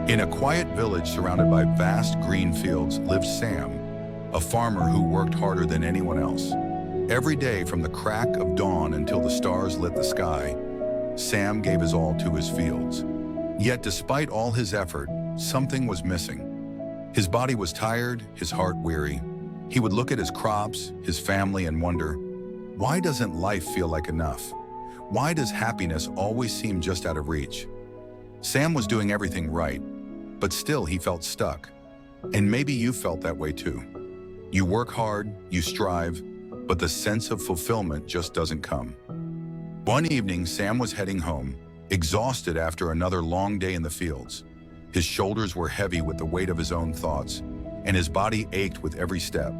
In a quiet village surrounded by vast green fields lived Sam, a farmer who worked harder than anyone else. Every day from the crack of dawn until the stars lit the sky, Sam gave his all to his fields. Yet despite all his effort, something was missing. His body was tired, his heart weary. He would look at his crops, his family, and wonder, why doesn't life feel like enough? Why does happiness always seem just out of reach? Sam was doing everything right, but still he felt stuck. And maybe you felt that way too. You work hard, you strive, but the sense of fulfillment just doesn't come. One evening, Sam was heading home, exhausted after another long day in the fields. His shoulders were heavy with the weight of his own thoughts, and his body ached with every step.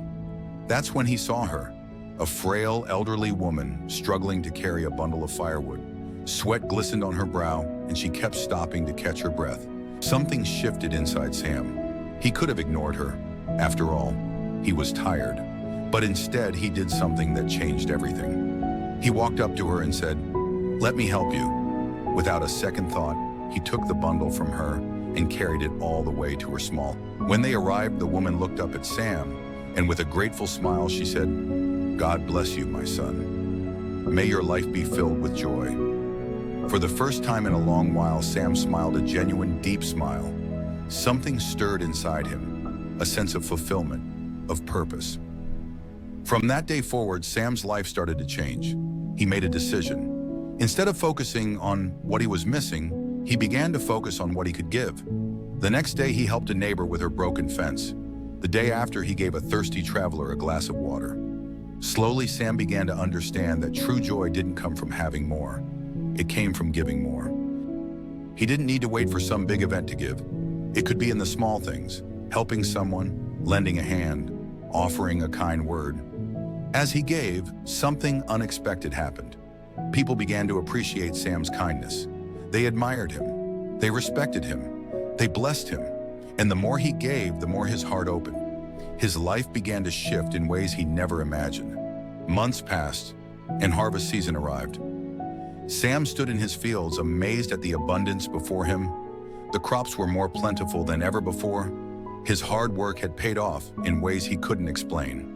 That's when he saw her, a frail, elderly woman struggling to carry a bundle of firewood. Sweat glistened on her brow, and she kept stopping to catch her breath. Something shifted inside Sam. He could have ignored her. After all, he was tired. But instead, he did something that changed everything. He walked up to her and said, "Let me help you." Without a second thought, he took the bundle from her and carried it all the way to her small. When they arrived, the woman looked up at Sam, and with a grateful smile, she said, "God bless you, my son. May your life be filled with joy." For the first time in a long while, Sam smiled a genuine, deep smile. Something stirred inside him, a sense of fulfillment, of purpose. From that day forward, Sam's life started to change. He made a decision. Instead of focusing on what he was missing, he began to focus on what he could give. The next day, he helped a neighbor with her broken fence. The day after, he gave a thirsty traveler a glass of water. Slowly, Sam began to understand that true joy didn't come from having more. It came from giving more. He didn't need to wait for some big event to give. It could be in the small things, helping someone, lending a hand, offering a kind word. As he gave, something unexpected happened. People began to appreciate Sam's kindness. They admired him. They respected him. They blessed him. And the more he gave, the more his heart opened. His life began to shift in ways he never imagined. Months passed, and harvest season arrived. Sam stood in his fields, amazed at the abundance before him. The crops were more plentiful than ever before. His hard work had paid off in ways he couldn't explain.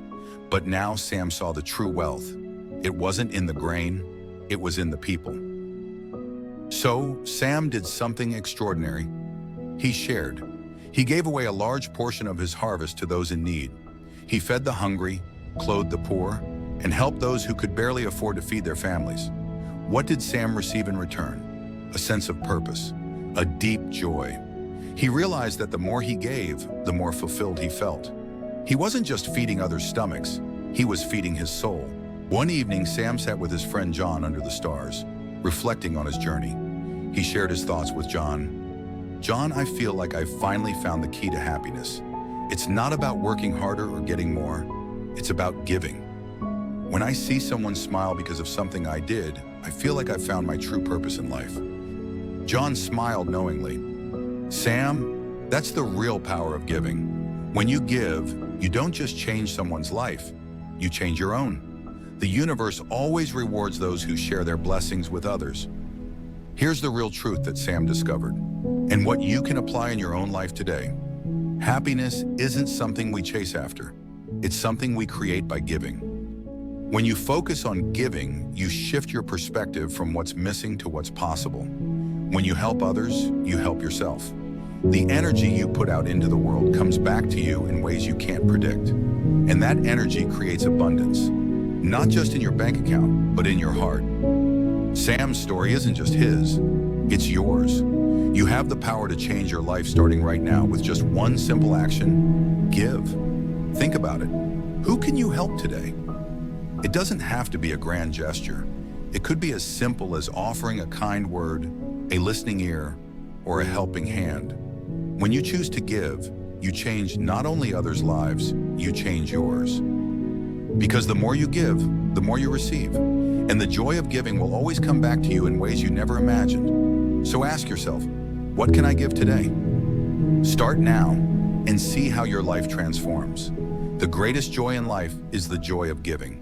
But now Sam saw the true wealth. It wasn't in the grain, it was in the people. So Sam did something extraordinary. He shared. He gave away a large portion of his harvest to those in need. He fed the hungry, clothed the poor, and helped those who could barely afford to feed their families. What did Sam receive in return? A sense of purpose, a deep joy. He realized that the more he gave, the more fulfilled he felt. He wasn't just feeding others' stomachs, he was feeding his soul. One evening, Sam sat with his friend John under the stars, reflecting on his journey. He shared his thoughts with John. "John, I feel like I've finally found the key to happiness. It's not about working harder or getting more, it's about giving. When I see someone smile because of something I did, I feel like I found my true purpose in life." John smiled knowingly. "Sam, that's the real power of giving. When you give, you don't just change someone's life, you change your own. The universe always rewards those who share their blessings with others." Here's the real truth that Sam discovered, and what you can apply in your own life today. Happiness isn't something we chase after. It's something we create by giving. When you focus on giving, you shift your perspective from what's missing to what's possible. When you help others, you help yourself. The energy you put out into the world comes back to you in ways you can't predict. And that energy creates abundance, not just in your bank account, but in your heart. Sam's story isn't just his, it's yours. You have the power to change your life starting right now with just one simple action: give. Think about it. Who can you help today? It doesn't have to be a grand gesture. It could be as simple as offering a kind word, a listening ear, or a helping hand. When you choose to give, you change not only others' lives, you change yours. Because the more you give, the more you receive. And the joy of giving will always come back to you in ways you never imagined. So ask yourself, what can I give today? Start now and see how your life transforms. The greatest joy in life is the joy of giving.